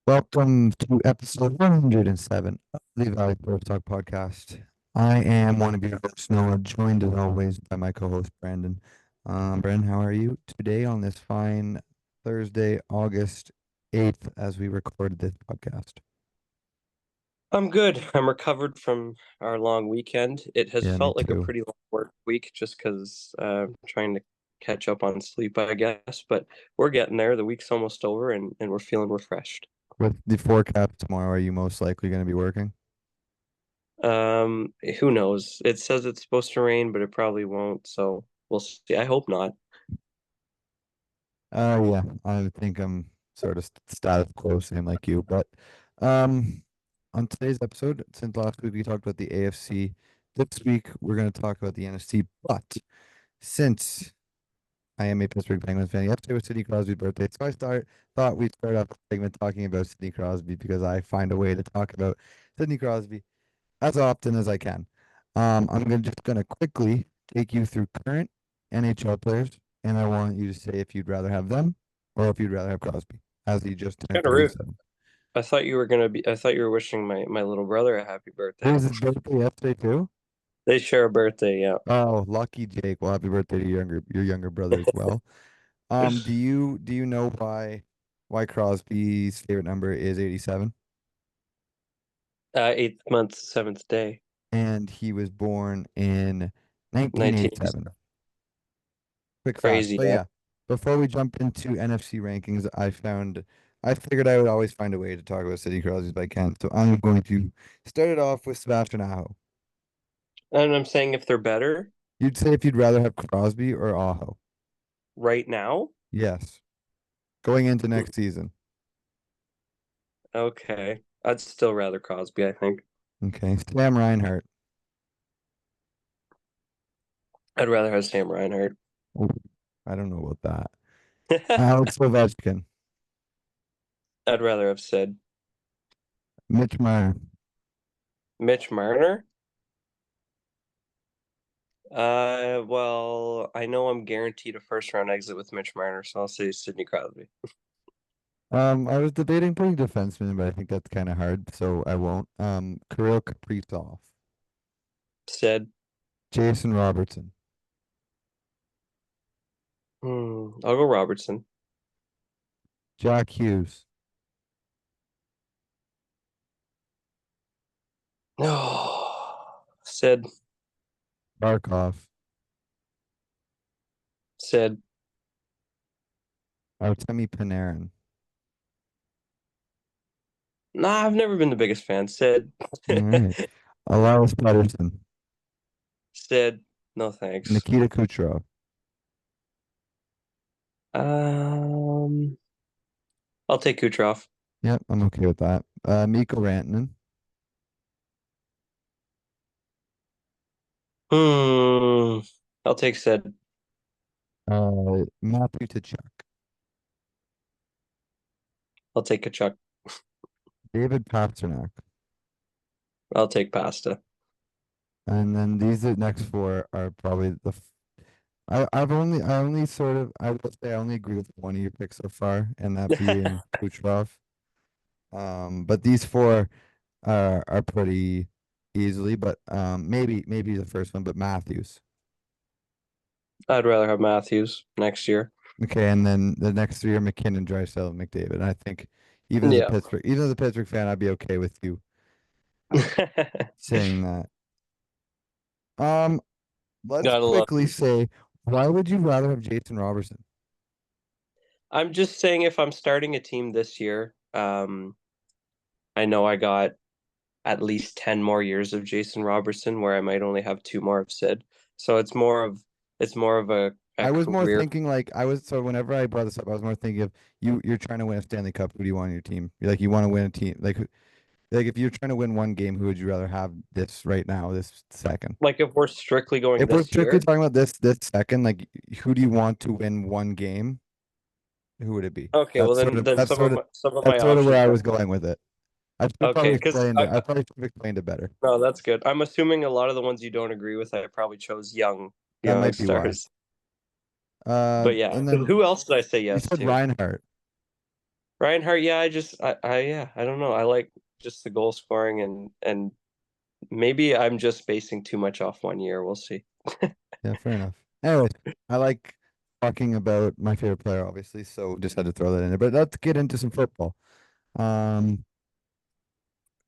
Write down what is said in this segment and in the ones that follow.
Welcome to episode 107 of the Valley Sports Talk podcast. I am one of your hosts, Noah, joined as always by my co-host, Brandon. Brandon, how are you today on this fine Thursday, August 8th, as we record this podcast? I'm good. I'm recovered from our long weekend. It has Yeah, me felt like a too. pretty long work week just because I'm trying to catch up on sleep, I guess. But we're getting there. The week's almost over and we're feeling refreshed. With the forecast tomorrow, are you most likely going to be working? Who knows? It says it's supposed to rain, but it probably won't. So we'll see. I hope not. Yeah, I think I'm sort of status quo, same like you. But um, on today's episode, since last week we talked about the AFC, this week we're going to talk about the NFC. But since I am a Pittsburgh Penguins fan, yesterday was Sidney Crosby's birthday, so thought we'd start off the segment talking about Sidney Crosby because I find a way to talk about Sidney Crosby as often as I can. Just gonna quickly take you through current NHL players, and I want you to say if you'd rather have them or if you'd rather have Crosby, as he just turned Kind of rude. 37. I thought you were wishing my little brother a happy It birthday. was his birthday yesterday too. They share a birthday, yeah. Oh, lucky Jake! Well, happy birthday to your younger brother as well. Do you know why Crosby's favorite number is 87? Eighth month, seventh day, And he was born in 19. 1987. Quick fact. Crazy, But eh? yeah, before we jump into NFC rankings, I figured I would always find a way to talk about Sidney Crosby if I can. So I'm going to start it off with Sebastian Aho. And I'm saying if they're better You'd say if you'd rather have Crosby or Aho? right now, Yes. Going into next season. okay. I'd still rather Crosby, I think. Okay. Sam Reinhart. I'd rather have Sam Reinhart. Ooh, I don't know about that. Alex Ovechkin. I'd rather have Sid. Mitch Marner. Mitch Marner? Well, I know I'm guaranteed a first round exit with Mitch Marner, so I'll say Sidney Crosby. I was debating putting defenseman, but I think that's kind of hard, so I won't. Kirill Kaprizov. Sid. Jason Robertson. I'll go Robertson. Jack Hughes. No. Sid. Barkov. Sid. Artemi Panarin. Nah, I've never been the biggest fan. Sid. All right. Elias Pettersson. Sid. No thanks. Nikita Kucherov. Um, I'll take Kucherov. Yep, I'm okay with that. Mikko Rantanen. Hmm. I'll take Sid. Matthew Tkachuk. I'll take Kachuk. David Pastrnak. I'll take Pasta. And then these next four are probably I will say I only agree with one of your picks so far, and that being Kucherov. But these four are pretty easily, but maybe the first one, but Matthews. I'd rather have Matthews next year. Okay, and then the next three are McKinnon, Drysdale, and McDavid. And I think Yeah. Even as a Pittsburgh fan, I'd be okay with you saying that. Um, let's Gotta love. quickly say, why would you rather have Jason Robertson? I'm just saying if I'm starting a team this year, I know I got at least 10 more years of Jason Robertson where I might only have two more of Sid. So it's more of a I was more career. thinking like so whenever I brought this up, I was more thinking of you're trying to win a Stanley Cup. Who do you want on your team? You want to win a team like if you're trying to win one game, who would you rather have this right now, this second? Like if we're strictly going If we're this strictly year. talking about this second, like who do you want to win one game? Who would it be? Okay, well then some of my That's sort of where options I are was going with it. okay, because I probably should have explained it better. no, that's good. I'm assuming a lot of the ones you don't agree with, I probably chose That young might be why. stars. But yeah, And 'cause then who else did I say you yes said to? Reinhardt. Reinhardt, yeah, yeah, I don't know. I like just the goal scoring and maybe I'm just basing too much off 1 year. We'll see. Yeah, fair enough. Anyways, I like talking about my favorite player, obviously, so just had to throw that in there. But let's get into some football. Um,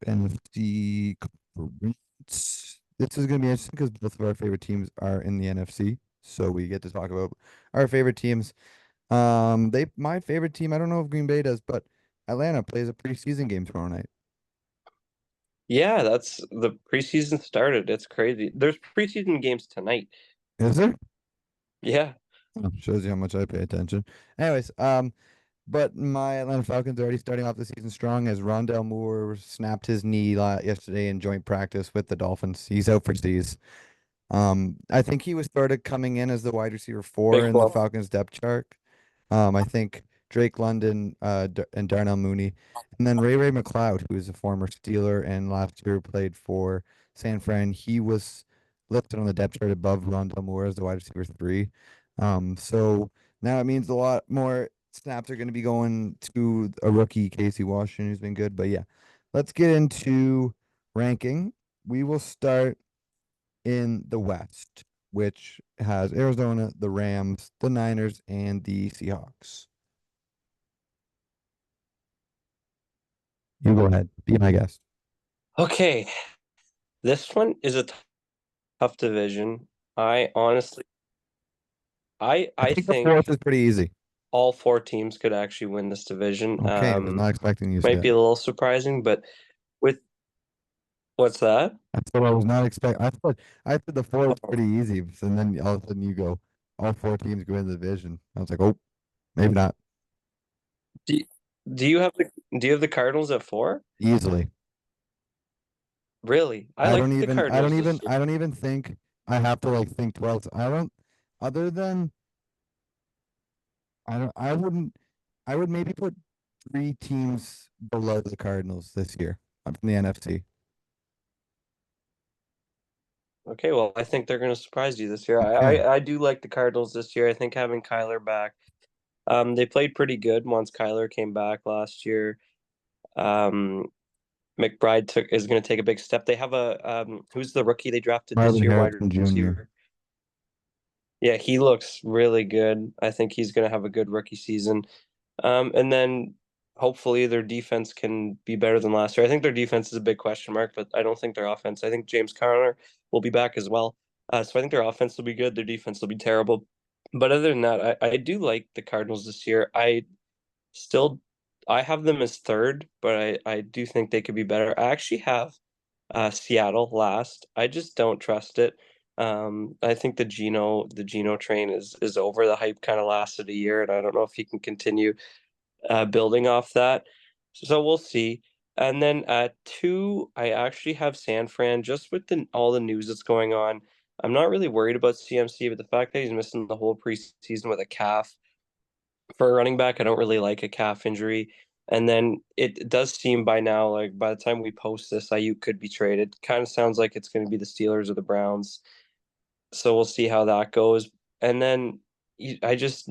NFC conference. This is going to be interesting because both of our favorite teams are in the NFC, so we get to talk about our favorite teams. My favorite team. I don't know if Green Bay does, but Atlanta plays a preseason game tomorrow night. Yeah, that's the preseason started. It's crazy. There's preseason games tonight. Is there? Yeah. Oh, shows you how much I pay attention. Anyways, but my Atlanta Falcons are already starting off the season strong as Rondell Moore snapped his knee yesterday in joint practice with the Dolphins. He's out for season. I think he was started coming in as the wide receiver four Big in the club. Falcons depth chart. I think Drake London, and Darnell Mooney, and then Ray McLeod, who is a former Steeler and last year played for San Fran. He was listed on the depth chart above Rondell Moore as the wide receiver three. So now it means a lot more snaps are going to be going to a rookie, Casey Washington, who's been good. But yeah, let's get into ranking. We will start in the West, which has Arizona, the Rams, the Niners, and the Seahawks. You go ahead. Be my guest. Okay. This one is a tough division. I honestly I I think the fourth think is pretty easy. all four teams could actually win this division. Okay, I was not expecting you to say Might that. be a little surprising, but with what's that? I thought I was not expect. I thought the four was pretty easy, and then all of a sudden you go, all four teams go in the division. I was like, oh, maybe not Do you, do you have the Cardinals at four? easily. Really? I like the Cardinals this year. I don't even think I have to like think twice. I don't. Other than I don't. I wouldn't. I would maybe put three teams below the Cardinals this year from the NFC. Okay, well, I think they're going to surprise you this year. Okay. I do like the Cardinals this year. I think having Kyler back, they played pretty good once Kyler came back last year. Um, McBride is going to take a big step. They have a who's the rookie they drafted this Marvin year, wide Harrison Jr. receiver. Yeah, he looks really good. I think he's going to have a good rookie season. And then hopefully their defense can be better than last year. I think their defense is a big question mark, but I don't think their offense. I think James Conner will be back as well. So I think their offense will be good. Their defense will be terrible. But other than that, I do like the Cardinals this year. Still, I have them as third, but I do think they could be better. I actually have Seattle last. I just don't trust it. I think the Geno train is over. The hype kind of lasted a year, and I don't know if he can continue building off that. So we'll see. And then at two, I actually have San Fran just with all the news that's going on. I'm not really worried about CMC, but the fact that he's missing the whole preseason with a calf for a running back, I don't really like a calf injury. And then it does seem by now, like by the time we post this, Ayuk could be traded. Kind of sounds like it's going to be the Steelers or the Browns. So we'll see how that goes. And then I just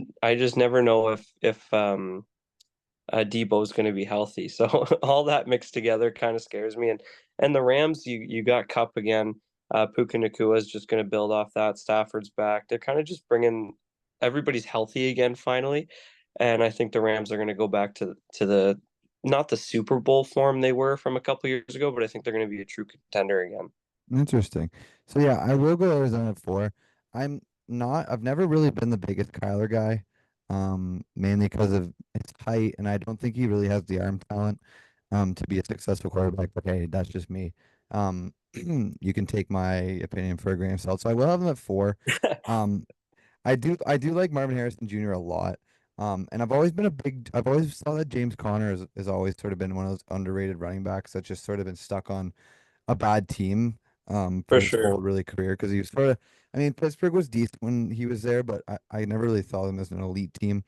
never know if Debo's going to be healthy. So all that mixed together kind of scares me. And the Rams, you got Cup again. Puka Nakua is just going to build off that. Stafford's back. They're kind of just bringing everybody's healthy again finally, and I think the Rams are going to go back to the not the Super Bowl form they were from a couple years ago, but I think they're going to be a true contender again. Interesting. So yeah, I will go Arizona at four. I've never really been the biggest Kyler guy, mainly because of his height, and I don't think he really has the arm talent, to be a successful quarterback. But hey, that's just me. You can take my opinion for a grain of salt. So I will have him at four. Um, I do like Marvin Harrison Jr. a lot. And I've always thought that James Conner has always sort of been one of those underrated running backs that's just sort of been stuck on a bad team For for his sure. whole really career because he was sort of I mean Pittsburgh was decent when he was there, but I never really thought him as an elite team.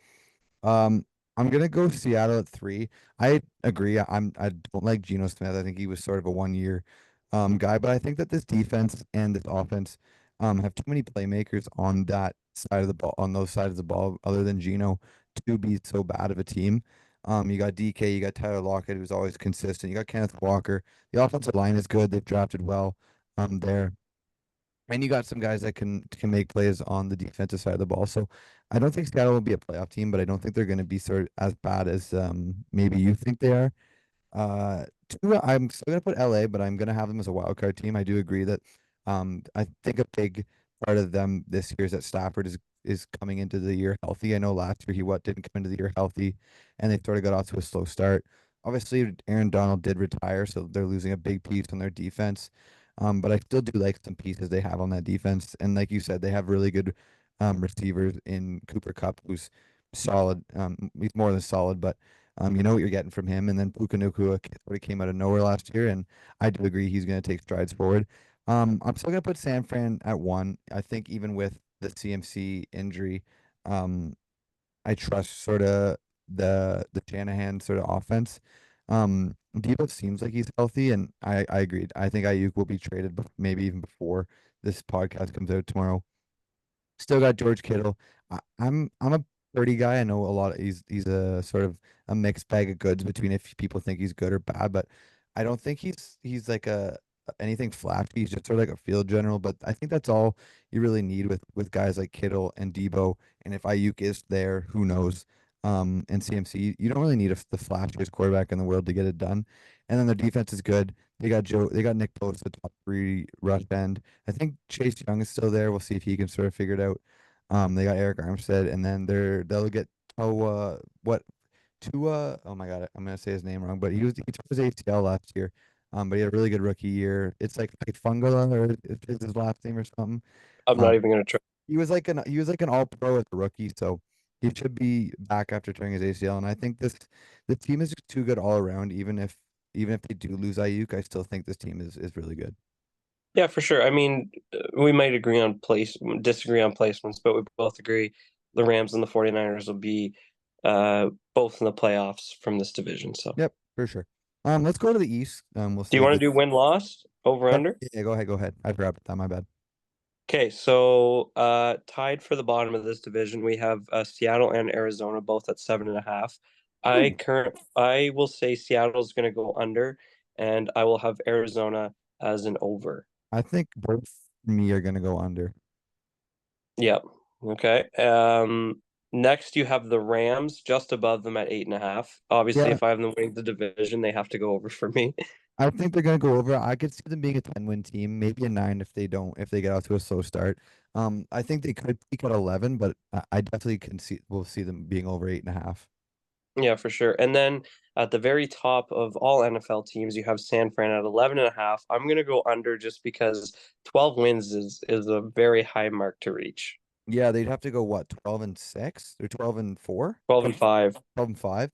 Um, I'm gonna go Seattle at three. I agree. I don't like Geno Smith. I think he was sort of a 1 year guy, but I think that this defense and this offense have too many playmakers on that side of the ball, on those sides of the ball, other than Geno, to be so bad of a team. You got DK, you got Tyler Lockett, who's always consistent. You got Kenneth Walker. The offensive line is good. They've drafted well there. And you got some guys that can make plays on the defensive side of the ball. So I don't think Seattle will be a playoff team, but I don't think they're going to be sort of as bad as maybe you think they are. Two, I'm still gonna put LA, but I'm gonna have them as a wild card team. I do agree that I think a big part of them this year is that Stafford is coming into the year healthy. I know last year he didn't come into the year healthy, and they sort of got off to a slow start. Obviously, Aaron Donald did retire, so they're losing a big piece on their defense. But I still do like some pieces they have on that defense, and like you said, they have really good receivers in Cooper Cup, who's solid. He's more than solid, but you know what you're getting from him. And then Puka Nacua sort of came out of nowhere last year, and I do agree he's going to take strides forward. I'm still going to put San Fran at one. I think even with the CMC injury, um, I trust sort of the Shanahan sort of offense. Debo seems like he's healthy, and I agreed. I think Ayuk will be traded, maybe even before this podcast comes out tomorrow. Still got George Kittle. I'm a Purdy guy. I know a lot. He's a sort of a mixed bag of goods between if people think he's good or bad, but I don't think he's like a anything flashy. He's just sort of like a field general. But I think that's all you really need with guys like Kittle and Debo. And if Ayuk is there, who knows? And CMC, you don't really need the flashiest quarterback in the world to get it done. And then their defense is good. They got Nick Bosa, top three rush end. I think Chase Young is still there. We'll see if he can sort of figure it out. They got Eric Armstead, and then they'll get Tua. Oh my God, I'm gonna say his name wrong, but he took his ACL last year. But he had a really good rookie year. It's like Fungala or is his last name or something. I'm not Um, even gonna try. he was like an all pro as a rookie, so he should be back after tearing his ACL. And I think the team is just too good all around. Even if they do lose Ayuk, I still think this team is really good. Yeah, for sure. I mean, we might disagree on placements, but we both agree the Rams and the 49ers will be both in the playoffs from this division. So, Yep, for sure. Let's go to the East. We'll do you save want to the. do win-loss over Yep. under? Yeah, go ahead. Go ahead. I forgot about that. My bad. Okay, so tied for the bottom of this division, we have Seattle and Arizona both at 7.5. Ooh. I will say Seattle's going to go under, and I will have Arizona as an over. I think both me are gonna go under. Yep. Okay. Next you have the Rams just above them at 8.5. Obviously, Yeah, if I have them winning the division, they have to go over for me. I think they're gonna go over. I could see them being a 10-win team, maybe a nine if they get out to a slow start. I think they could peak at 11, but I definitely we'll see them being over 8.5. Yeah, for sure. And then at the very top of all NFL teams, you have San Fran at 11.5. I'm gonna go under just because 12 wins is a very high mark to reach. Yeah, they'd have to go what, 12-6 or 12-4? 12 and 5. 12-5.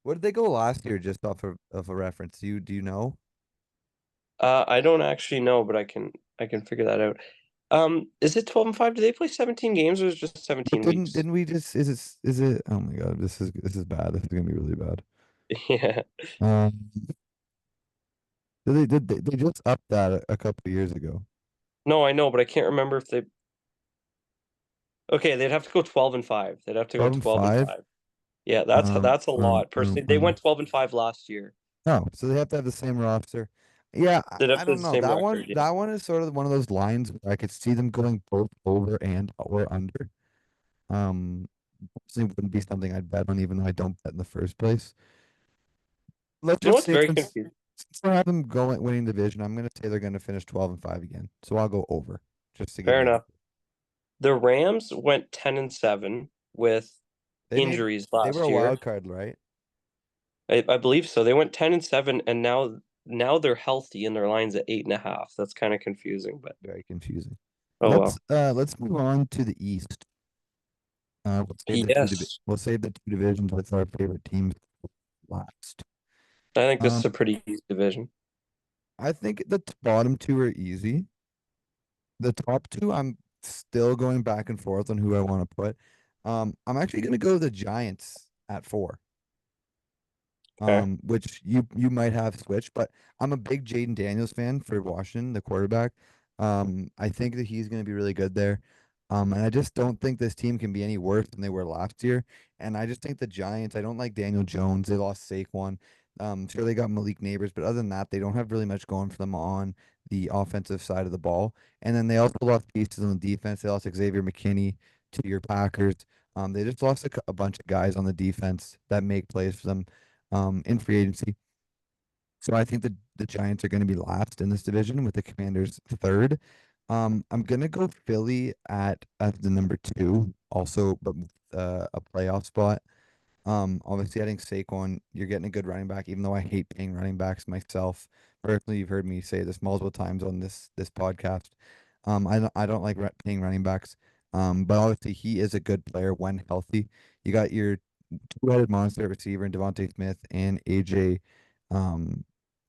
What did they go last year just off of a reference? Do you know? I don't actually know, but I can figure that out. Is it 12 and 5? Do they play 17 games or is it just But 17 didn't weeks? didn't we just is it oh my God, this is bad. This is gonna be really bad. Yeah. Um they just upped that a couple of years ago. No, I know, but I can't remember if they. Okay, they'd have to go 12 and 5. They'd have to go 12 and 12 and 5. 5. Yeah, that's a lot. Personally, they Um. went 12 and 5 last year. Oh, so they have to have the same roster. Yeah, They'd have I to have don't the know. same record. Yeah. That one is sort of one of those lines where I could see them going both over and or under. Um, Personally wouldn't be something I'd bet on, even though I don't bet in the first place. Let's You know just what's say very since confusing? since I have them going winning division, I'm gonna say they're gonna finish 12-5 again. So I'll go over just to give Fair you a enough. The Rams went 10 and 7 with injuries they were a last year. wild card, right? I believe so. They went 10 and 7, and now they're healthy and their line's at 8.5. That's kind of confusing, but Very confusing. oh well. Let's move on to the East. Yes, We'll save the two divisions with our favorite teams last. I think this is Um, a pretty easy division. I think the bottom two are easy. The top two, I'm still going back and forth on who I want to put. I'm actually going to go the Giants at four. Okay. Which you might have switched, but I'm a big Jaden Daniels fan for Washington, the quarterback. I think that he's going to be really good there. And I just don't think this team can be any worse than they were last year. And I just think the Giants, I don't like Daniel Jones. They lost Saquon. Sure, they got Malik Neighbors, but other than that, they don't have really much going for them on the offensive side of the ball. And then they also lost pieces on the defense. They lost Xavier McKinney to your Packers. They just lost a bunch of guys on the defense that make plays for them in free agency. So I think the Giants are going to be last in this division with the Commanders third. I'm gonna go Philly at the number two, also, but with, a playoff spot. Obviously, adding Saquon, you're getting a good running back. Even though I hate paying running backs myself, personally, you've heard me say this multiple times on this podcast. I don't like paying running backs. But obviously, he is a good player when healthy. You got your two-headed monster receiver in Devontae Smith and um,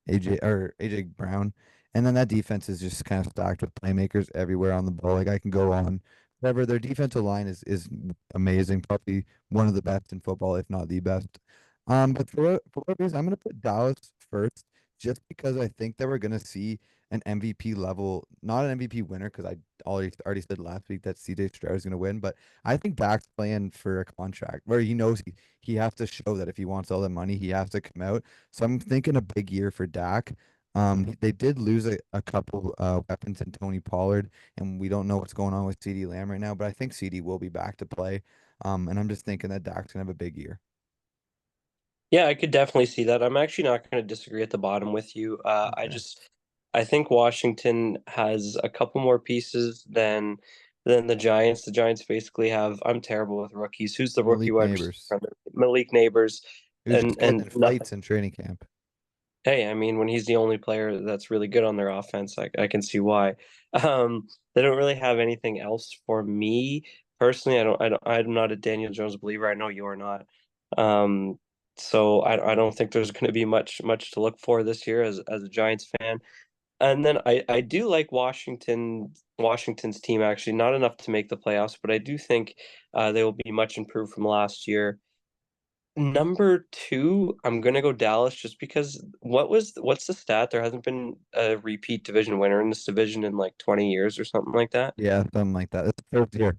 AJ Brown. And then that defense is just kind of stacked with playmakers everywhere on the ball. Like I can go on. Whatever their defensive line is amazing, probably one of the best in football, if not the best. But for what reason, I'm gonna put Dallas first, just because I think that we're gonna see an MVP level, not an MVP winner, because I already said last week that CJ Stroud is gonna win, but I think Dak's playing for a contract where he knows he has to show that if he wants all the money, he has to come out. So I'm thinking a big year for Dak. They did lose a couple weapons in Tony Pollard, and we don't know what's going on with CD Lamb right now, but I think CD will be back to play. And I'm just thinking that Dak's gonna have a big year. Yeah, I could definitely see that. I'm actually not going to disagree at the bottom with you. Okay. I think Washington has a couple more pieces than the Giants. The Giants basically have. I'm terrible with rookies. Who's the rookie Malik wide receiver? Neighbors, Malik Neighbors, who's just getting and in nothing. fights in training camp. Hey, I mean, when he's the only player that's really good on their offense, I can see why. They don't really have anything else for me personally. I'm not a Daniel Jones believer. I know you're not. Um, so I don't think there's going to be much to look for this year as a Giants fan. And then I do like Washington's team actually, not enough to make the playoffs, but I do think they will be much improved from last year. Number two, I'm gonna go Dallas just because what's the stat? There hasn't been a repeat division winner in this division in like 20 years or something like that. Yeah, something like that. It's the first year.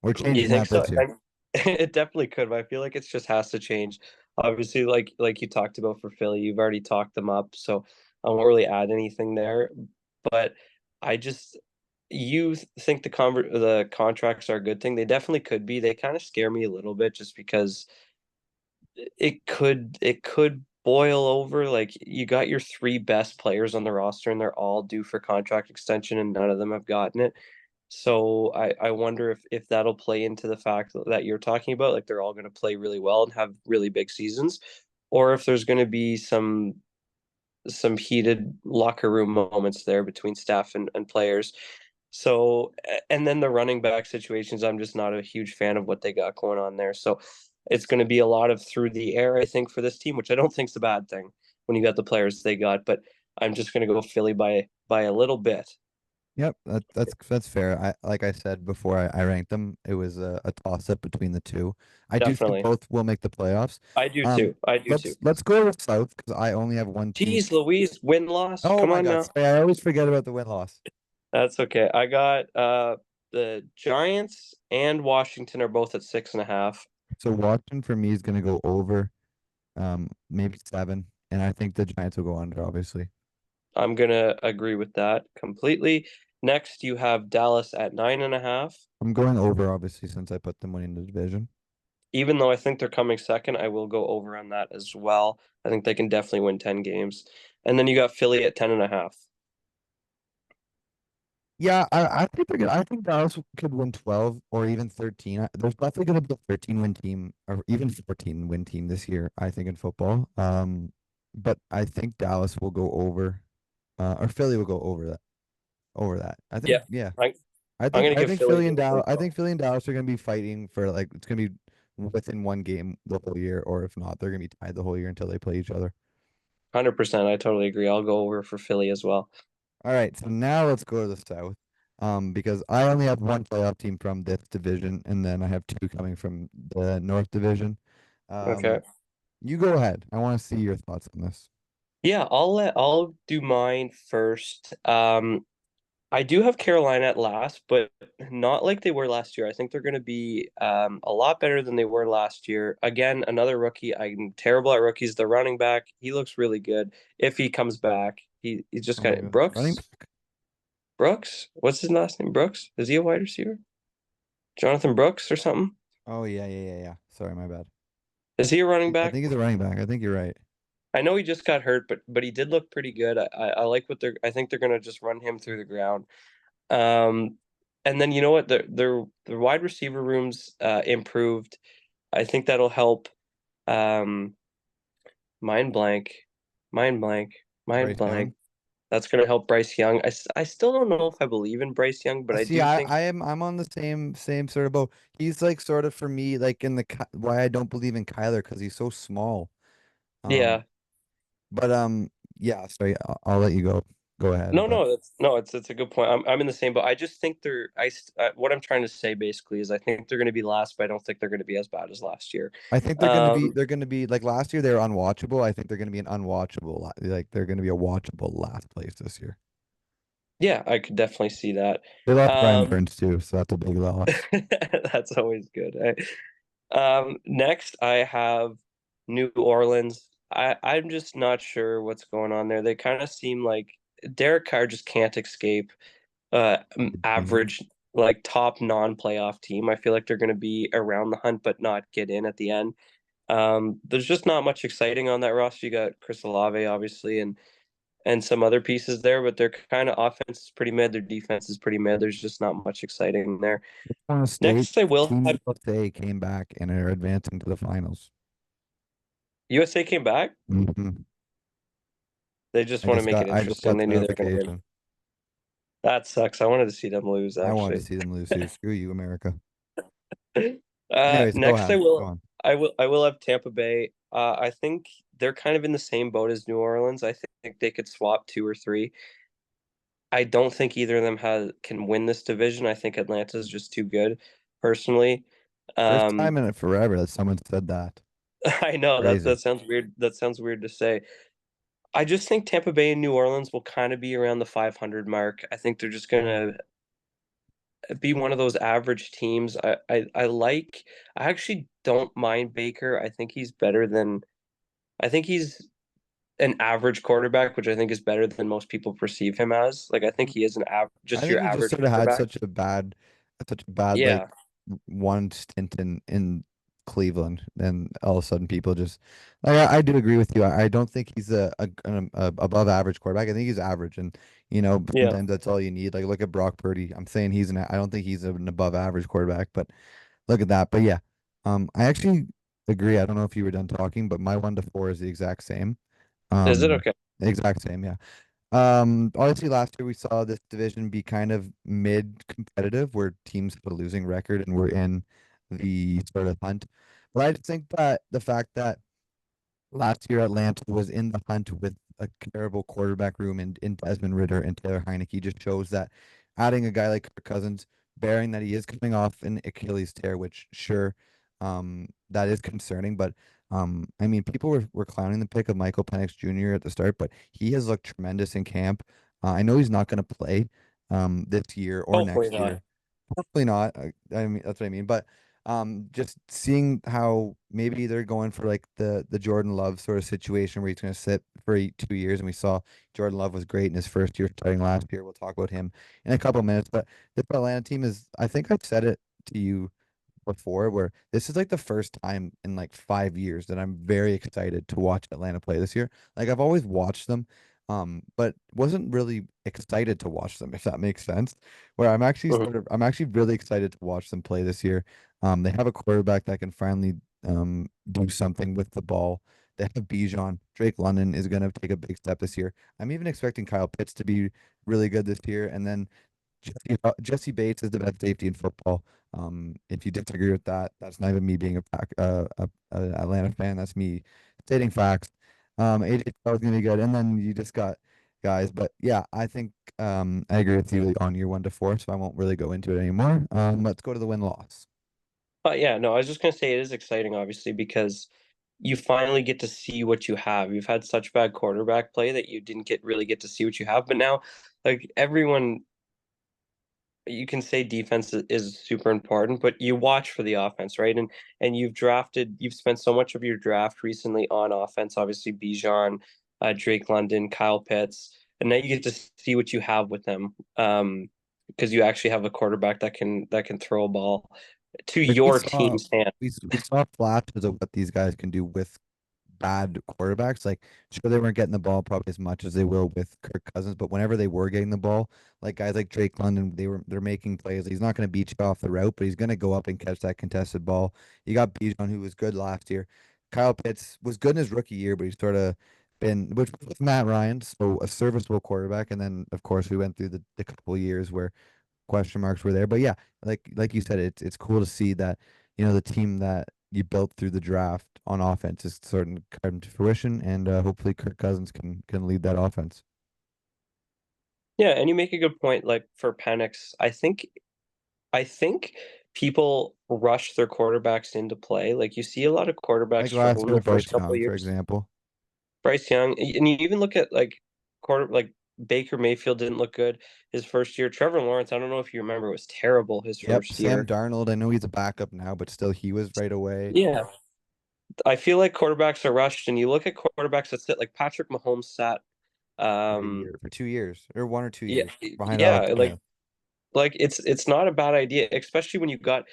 We're You changing think that so? this year. It definitely could, but I feel like it just has to change. Obviously, like you talked about for Philly, you've already talked them up, so I won't really add anything there. But I just you think the contracts are a good thing? They definitely could be. They kind of scare me a little bit just because it could boil over. Like you got your three best players on the roster and they're all due for contract extension and none of them have gotten it. So I wonder if that'll play into the fact that you're talking about, like they're all going to play really well and have really big seasons, or if there's going to be some heated locker room moments there between staff and players. So, and then the running back situations, I'm just not a huge fan of what they got going on there. So it's going to be a lot of through the air, I think, for this team, which I don't think is a bad thing when you got the players they got. But I'm just going to go Philly by a little bit. Yep, that's fair. Like I said before, I ranked them. It was a toss up between the two. I do think Definitely. both will make the playoffs. I do too. I do too. Let's go with South because I only have one team. Jeez, Louise, win loss. Oh Come my on God, now. sorry, I always forget about the win loss. That's okay. I got the Giants and Washington are both at 6.5. So Watson for me is gonna go over, maybe 7, and I think the Giants will go under, obviously. I'm gonna agree with that completely. Next, you have Dallas at 9.5. I'm going over, obviously, since I put them winning the division. Even though I think they're coming second, I will go over on that as well. I think they can definitely win 10 games. And then you got Philly at 10.5. Yeah, I think they're good. I think Dallas could win 12 or even 13. There's definitely going to be a 13-win team or even 14-win team this year, I think, in football. But I think Dallas will go over, or Philly will go over that. I think, Yeah, yeah. I, I I'm think gonna I give think Philly Philly the and Dallas over. I think Philly and Dallas are going to be fighting for like it's going to be within one game the whole year, or if not, they're going to be tied the whole year until they play each other. 100%. I totally agree. I'll go over for Philly as well. All right, so now let's go to the South. Because I only have one playoff team from this division, and then I have two coming from the North Division. Okay. You go ahead. I want to see your thoughts on this. Yeah, I'll do mine first. I do have Carolina at last, but not like they were last year. I think they're going to be a lot better than they were last year. Again, another rookie. I'm terrible at rookies. The running back, he looks really good if he comes back. He's just Oh my got God. Running Brooks. back. Brooks? What's his last name? Brooks? Is he a wide receiver? Jonathan Brooks or something? Oh yeah. Sorry, my bad. Is he a running I back? think he's a running back. I think you're right. I know he just got hurt, but he did look pretty good. I like what they're. I think they're gonna just run him through the ground. Um, and then you know what? The wide receiver rooms improved. I think that'll help. Um, mind blank, mind blank, mind Bryce Young. blank. That's gonna help Bryce Young. I still don't know if I believe in Bryce Young, but I See, do think I'm on the same sort of boat. He's like sort of for me like in the why I don't believe in Kyler because he's so small. Um, yeah. but yeah. Sorry, I'll let you go ahead. No, But it's a good point. I'm in the same boat. I just think what I'm trying to say basically is I think they're going to be last, but I don't think they're going to be as bad as last year. I think Um, they're gonna be like last year they were unwatchable. I think they're gonna be an unwatchable like they're gonna be a watchable last place this year. yeah, I could definitely see that. They lost Brian Um, Burns too, so that's a big loss. that's always good. Next I have New Orleans. I'm just not sure what's going on there. They kind of seem like Derek Carr just can't escape Team. average, like top non-playoff team. I feel like they're going to be around the hunt but not get in at the end. There's just not much exciting on that roster. You got Chris Olave, obviously, and some other pieces there, but their kind of offense is pretty mid. Their defense is pretty mid. There's just not much exciting there. Florida State Next, I will Team have USA came back and are advancing to the finals. USA came back. hmm They just want to make it I just interesting. got They the knew they were going to win. notification. That sucks. I wanted to see them lose, I wanted to actually. see them lose too. Screw you, America. Anyways, go Next, ahead. Go on. I will have Tampa Bay. I think they're kind of in the same boat as New Orleans. I think they could swap two or three. I don't think either of them has can win this division. I think Atlanta is just too good, personally. First Um, time in it forever that someone said that. I know Crazy. that sounds weird. That sounds weird to say. I just think Tampa Bay and New Orleans will kind of be around the 500 mark. I think they're just gonna be one of those average teams. I actually don't mind Baker. I think he's an average quarterback, which I think is better than most people perceive him as. Like I think he is I just think your he just average sort of had quarterback. such a bad like Yeah. one stint in Cleveland, and all of a sudden people just like I do agree with you. I don't think he's a above average quarterback. I think he's average, and Yeah. sometimes that's all you need. Like look at Brock Purdy. I'm saying I don't think he's an above average quarterback, but look at that. But yeah, I actually agree. I don't know if you were done talking, but my 1 to 4 is the exact same. Is it Um, okay? exact same. Yeah. Obviously last year we saw this division be kind of mid competitive where teams have a losing record and we're in the sort of hunt. But I just think that the fact that last year Atlanta was in the hunt with a terrible quarterback room in Desmond Ritter and Taylor Heineke just shows that adding a guy like Kirk Cousins, bearing that he is coming off an Achilles tear, which sure, that is concerning, but I mean, people were clowning the pick of Michael Penix Jr. at the start, but he has looked tremendous in camp. I know he's not going to play this year or Hopefully next not. year. Hopefully not. I mean, that's what I mean. But just seeing how maybe they're going for like the Jordan Love sort of situation where he's going to sit for 2 years, and we saw Jordan Love was great in his first year starting last year. We'll talk about him in a couple of minutes. But this Atlanta team is, I think I've said it to you before, where this is like the first time in like 5 years that I'm very excited to watch Atlanta play this year. Like I've always watched them, but wasn't really excited to watch them, if that makes sense. Where Mhm. I'm actually really excited to watch them play this year. They have a quarterback that can finally do something with the ball. They have Bijan. Drake London is going to take a big step this year. I'm even expecting Kyle Pitts to be really good this year. And then Jesse Bates is the best safety in football. If you disagree with that, that's not even me being a Atlanta fan. That's me stating facts. AJ Terrell's gonna be good, and then you just got guys. But yeah, I think I agree with you on your 1 to 4, so I won't really go into it anymore. Let's go to the win loss. Yeah, no, I was just gonna say it is exciting, obviously, because you finally get to see what you have. You've had such bad quarterback play that you didn't really get to see what you have, but now, like everyone. you can say defense is super important, but you watch for the offense, right? And you've spent so much of your draft recently on offense, obviously Bijan, Drake London, Kyle Pitts, and now you get to see what you have with them. Because you actually have a quarterback that can throw a ball to Like we your saw, team's hand. we saw flashes of what these guys can do with bad quarterbacks. Like, sure, they weren't getting the ball probably as much as they will with Kirk Cousins, but whenever they were getting the ball, like guys like Drake London, they're making plays. He's not going to beat you off the route, but he's going to go up and catch that contested ball. You got Bijan, who was good last year. Kyle Pitts was good in his rookie year, but he's sort of been with Matt Ryan, so a serviceable quarterback. And then of course we went through the couple of years where question marks were there. But yeah, like you said, it's cool to see that, the team that you built through the draft on offense is starting to come to fruition, and hopefully Kirk Cousins can lead that offense. Yeah, and you make a good point. Like for Penix, I think people rush their quarterbacks into play. Like you see a lot of quarterbacks Like last struggle in year, the Bryce first couple Young, of for years. example. Bryce Young, and you even look at like Baker Mayfield didn't look good his first year. Trevor Lawrence, I don't know if you remember, was terrible his Yep, first Sam year. Darnold. I know he's a backup now, but still, he was right away Yeah, I feel like quarterbacks are rushed, and you look at quarterbacks that sit like Patrick Mahomes sat. for a Um, year, for 2 years, or 1 or 2 years yeah, behind Alex yeah, Smith. like it's not a bad idea, especially when you've got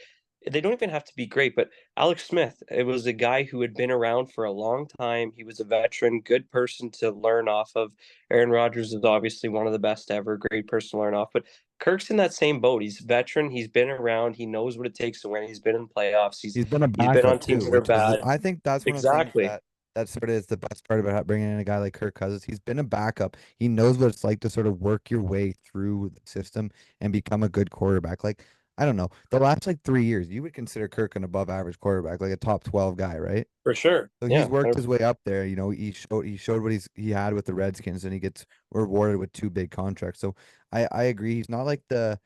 they don't even have to be great, but Alex Smith, it was a guy who had been around for a long time. He was a veteran, good person to learn off of. Aaron Rodgers is obviously one of the best ever, great person to learn off. But Kirk's in that same boat. He's veteran, he's been around, he knows what it takes to win. He's been in playoffs, he's He's been a he's been on backup teams too, that are which is bad. I think that's one of the things Exactly. that sort of is the best part about bringing in a guy like Kirk Cousins. He's been a backup. He knows what it's like to sort of work your way through the system and become a good quarterback. Like, I don't know, the last like 3 years, you would consider Kirk an above average quarterback, like a top 12 guy, right? For sure. So he's Yeah. worked his way up there. He showed what he had with the Redskins, and he gets rewarded with two big contracts. So I agree. He's not like the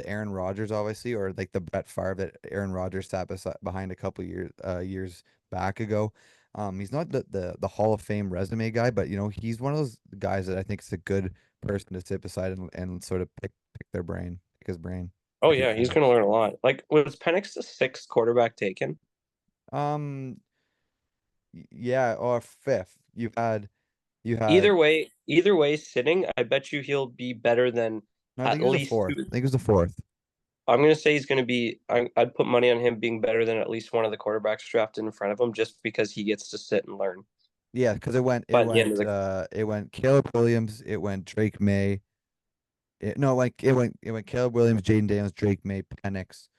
Aaron Rodgers, obviously, or like the Brett Favre that Aaron Rodgers sat behind a couple years back ago. He's not the Hall of Fame resume guy, but he's one of those guys that I think is a good person to sit beside and sort of pick his brain Oh if he yeah, he's can. gonna learn a lot. Like was Penix the sixth quarterback taken? Um, yeah, or fifth. You had. Either way, sitting, I bet you he'll be better than No, I think at he was the least fourth. two. I think he was the fourth. I'm gonna say he's gonna be. I'd put money on him being better than at least one of the quarterbacks drafted in front of him, just because he gets to sit and learn. Yeah, because it went it By the end of went the uh it went Caleb Williams, it went Drake May. No, like it went Caleb Williams, Jaden Daniels, Drake May, Penix,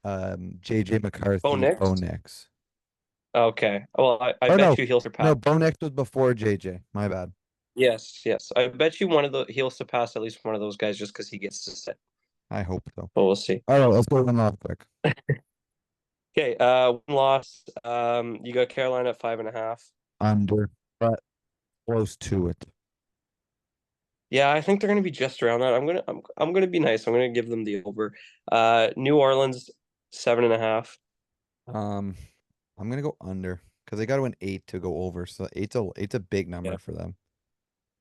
JJ Bo McCarthy, Bo Nix. Nix. Okay, well, I Or bet no, you he'll surpass. no, Bo Nix was before JJ. My bad. Yes, yes, I bet you he'll surpass at least one of those guys just because he gets to sit. I hope so. But we'll see. All right, let's go one last quick. Okay, one loss. You got Carolina at 5.5. Under, but close to it. Yeah, I think they're gonna be just around that. I'm gonna be nice. I'm gonna give them the over. New Orleans 7.5. Um, I'm gonna go under because they got to win 8 to go over. So eight's a big Yeah. number for them.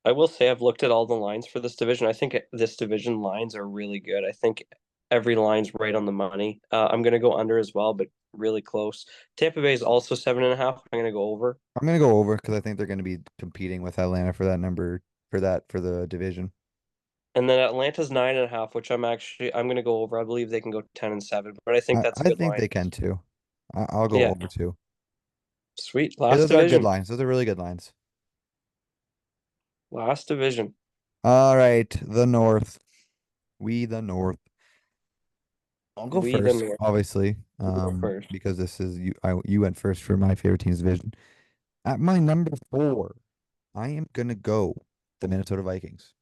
I will say I've looked at all the lines for this division. I think this division lines are really good. I think every line's right on the money. I'm gonna go under as well, but really close. Tampa Bay is also 7.5. I'm gonna go over. I'm gonna go over because I think they're gonna be competing with Atlanta for that number for the division. And then Atlanta's 9.5, which I'm gonna go over. I believe they can go 10-7, but I think I, that's a I good think line. they can too. I'll go Yeah, over too. sweet. Yeah, Last those are good division. lines. Those are really good lines. Last division. All right, the North. We the North. I'll go We the first, North. obviously, You go first. because this is you. You went first for my favorite team's division. At my number 4, I am gonna go the Minnesota Vikings.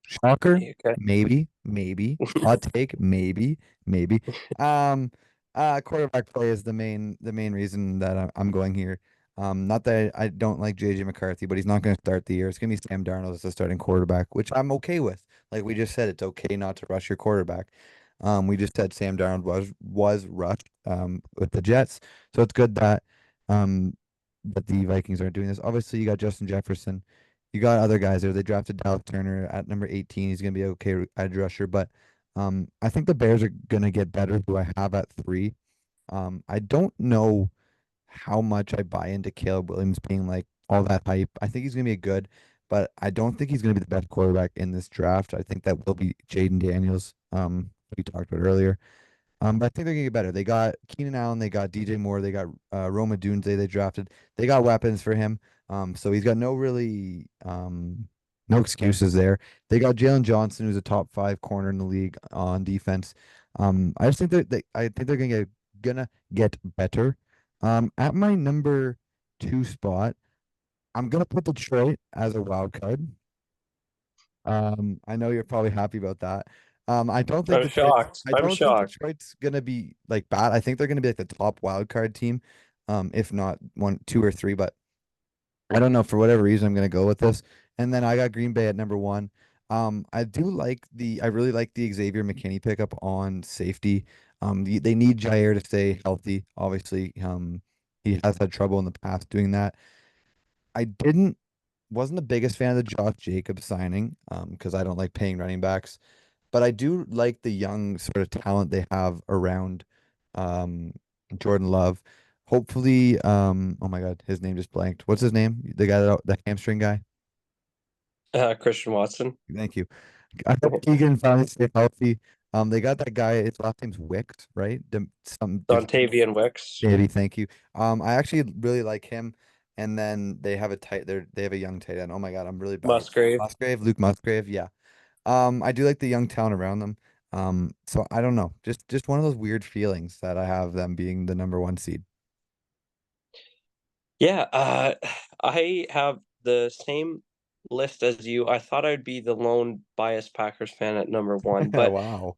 Shocker, Okay. maybe, maybe. Hot take, maybe, maybe. Um, Quarterback play is the main reason that I'm going here. Not that I don't like JJ McCarthy, but he's not going to start the year. It's going to be Sam Darnold as the starting quarterback, which I'm okay with. Like we just said, it's okay not to rush your quarterback. We just said Sam Darnold was rushed with the Jets, so it's good that the Vikings aren't doing this. Obviously, you got Justin Jefferson. you got other guys there. They drafted Dallas Turner at number 18. He's gonna be okay edge rusher, but I think the Bears are gonna get better. Who I have at 3. I don't know how much I buy into Caleb Williams being like all that hype. I think he's gonna be good, but I don't think he's gonna be the best quarterback in this draft. I think that will be Jaden Daniels, we talked about earlier. But I think they're gonna get better. They got Keenan Allen, they got DJ Moore, they got Roma Dunze they drafted. They got weapons for him. So he's got no excuses there. They got Jalen Johnson, who's a top 5 corner in the league on defense. I just think I think they're gonna get better. At my number 2 spot, I'm gonna put Detroit as a wild card. I know you're probably happy about that. I don't think I'm Detroit's shocked. I I'm don't think shocked. Detroit's gonna be like bad. I think they're gonna be like the top wild card team, if not 1, 2, or 3. But I don't know for whatever reason I'm gonna go with this. And then I got Green Bay at number 1. I really like the Xavier McKinney pickup on safety. They need Jair to stay healthy. Obviously, he has had trouble in the past doing that. I didn't wasn't the biggest fan of the Josh Jacobs signing, because I don't like paying running backs. But I do like the young sort of talent they have around um, Jordan Love. Hopefully, oh my God, his name just blanked. What's his name? The hamstring guy. Christian Watson. Thank you. I hope Keegan finally stay healthy. They got that guy. His last name's Wicks, right? Dontavian Wicks. Davey, thank you. I actually really like him. And then they have a young tight end. Oh my God, I'm really bad. Musgrave. Luke Musgrave, yeah. I do like the young talent around them. So I don't know. Just one of those weird feelings that I have them being the number 1 seed. Yeah, I have the same list as you. I thought I'd be the lone biased Packers fan at number 1, but Wow.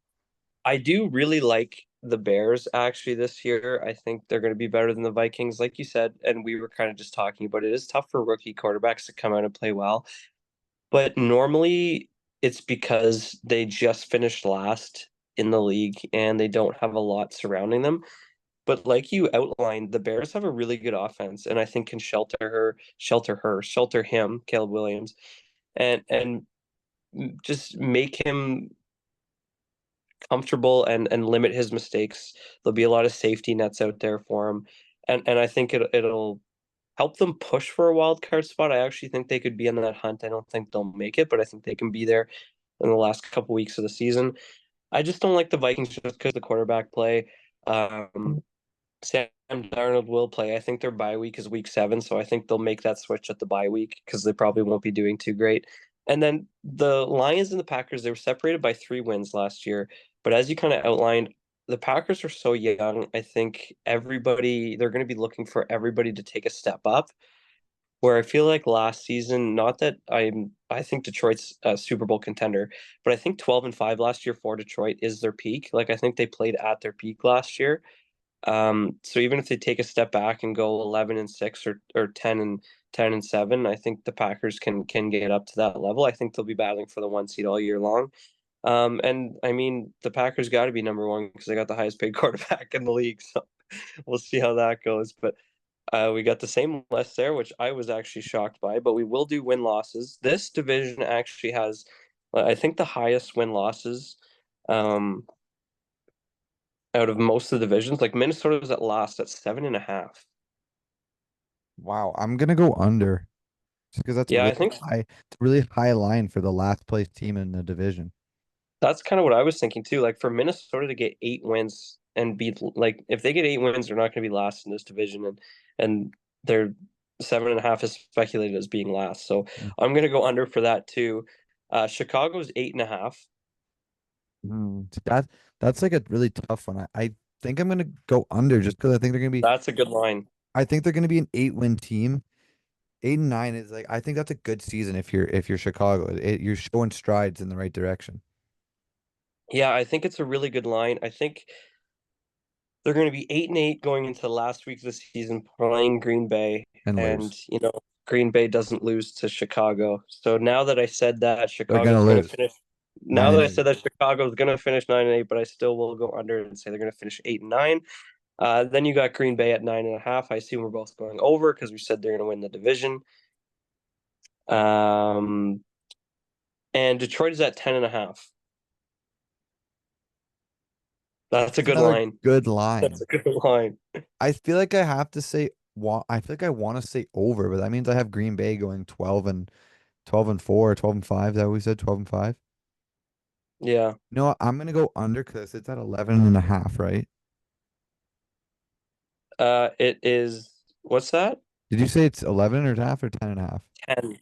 I do really like the Bears actually this year. I think they're going to be better than the Vikings, like you said, and we were kind of just talking about it. It is tough for rookie quarterbacks to come out and play well, but normally it's because they just finished last in the league and they don't have a lot surrounding them. But like you outlined, the Bears have a really good offense, and I think can shelter him, Caleb Williams, and just make him comfortable and limit his mistakes. There'll be a lot of safety nets out there for him, and I think it'll help them push for a wild card spot. I actually think they could be in that hunt. I don't think they'll make it, but I think they can be there in the last couple weeks of the season. I just don't like the Vikings just because the quarterback play. Sam Darnold will play. I think their bye week is week 7, so I think they'll make that switch at the bye week because they probably won't be doing too great. And then the Lions and the Packers, they were separated by 3 wins last year. But as you kind of outlined, the Packers are so young. I think they're going to be looking for everybody to take a step up. Where I feel like last season, not that I think Detroit's a Super Bowl contender, but I think 12-5 last year for Detroit is their peak. Like I think they played at their peak last year. So even if they take a step back and go 11-6 or 10-7, I think the Packers can get up to that level. I think they'll be battling for the 1 seed all year long. And I mean, the Packers got to be number 1 because they got the highest paid quarterback in the league. So we'll see how that goes. But we got the same list there, which I was actually shocked by. But we will do win losses. This division actually has, I think, the highest win losses. Out of most of the divisions. Like Minnesota was at last at 7.5. Wow. I'm gonna go under just because that's Yeah, I think high. It's a really high line for the last place team in the division. that's kind of what I was thinking too. Like for Minnesota to get 8 wins and be like, if they get 8 wins, they're not going to be last in this division, and they're 7.5 is speculated as being last. So I'm going to go under for that too. Chicago's 8.5. That's like a really tough one. I think I'm gonna go under just because That's a good line. I think they're gonna be an 8-win team. 8 and 9 is like I think that's a good season if you're Chicago. You're showing strides in the right direction. Yeah, I think it's a really good line. I think they're going to be 8-8 going into the last week of the season playing Green Bay, And and lose. Green Bay doesn't lose to Chicago. So now that I said that They're gonna Chicago's going to lose finish, now nine that and I eight. said that Chicago's going to finish 9-8, but I still will go under and say they're going to finish 8-9. Then you got Green Bay at 9.5. I assume we're both going over because we said they're going to win the division. Um, and Detroit is at 10.5. That's a That's good another line. good That's line. a good line. I feel like I have to say I feel like I want to say over, but that means I have Green Bay going 12-4, 12-5. Is that what we said? 12-5. Yeah. You know what? I'm gonna go under because it's at 11.5, right? It is, what's that? Did you say it's 11.5 or 10.5?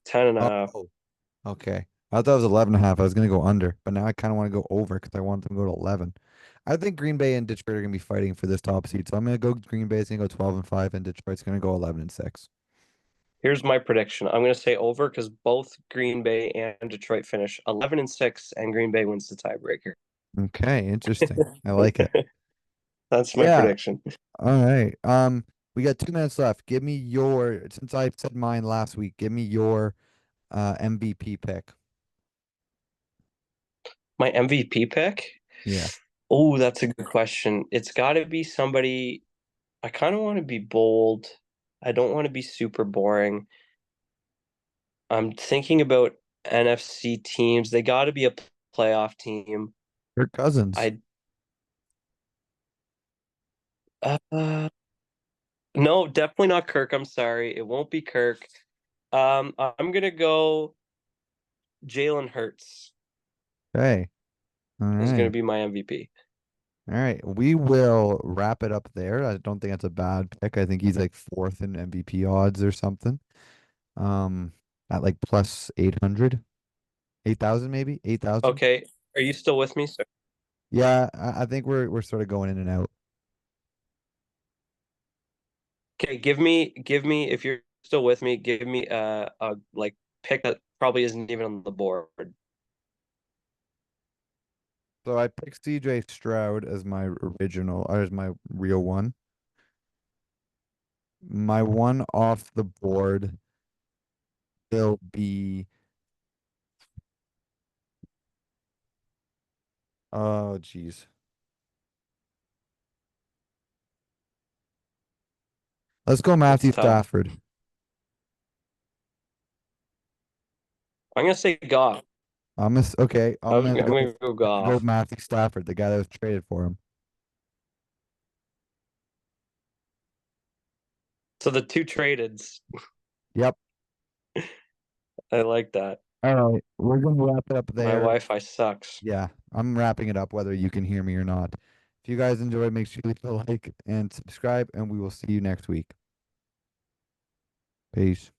10 and a half. Oh, okay. I thought it was 11.5. I was gonna go under, but now I kind of want to go over because I want them to go to 11. I think Green Bay and Detroit are gonna be fighting for this top seed, so I'm gonna go Green Bay's gonna go 12-5, and Detroit's gonna go 11-6. Here's my prediction. I'm going to say over because both Green Bay and Detroit finish 11-6, and Green Bay wins the tiebreaker. Okay, interesting. I like it. That's my Yeah. prediction. All right. We got 2 minutes left. Give me your, since I said mine last week, give me your MVP pick. My MVP pick? Yeah. Oh, that's a good question. It's got to be somebody. I kind of want to be bold. I don't want to be super boring. I'm thinking about NFC teams. They got to be a playoff team. Kirk Cousins. I uh, no, definitely not Kirk. I'm sorry. It won't be Kirk. I'm gonna go Jalen Hurts Okay. All is gonna right. be my MVP. All right. We will wrap it up there. I don't think that's a bad pick. I think he's like fourth in MVP odds or something. Um, at like plus 800, 8,000 maybe, 8,000. Okay, are you still with me, sir? Yeah, I think we're sort of going in and out. Okay, give me if you're still with me, give me a like pick that probably isn't even on the board. So I picked CJ Stroud as my original, or as my real one. My one off the board will be, oh geez. Let's go It's Matthew tough. Stafford. I'm gonna say Goff. Okay. I'm gonna go I'm gonna go Goff. Matthew Stafford, the guy that was traded for him. So the two tradeds. Yep. I like that. All right. We're gonna wrap it up My there. Wi-Fi sucks. Yeah, I'm wrapping it up whether you can hear me or not. If you guys enjoyed, make sure you leave a like and subscribe, and we will see you next week. Peace.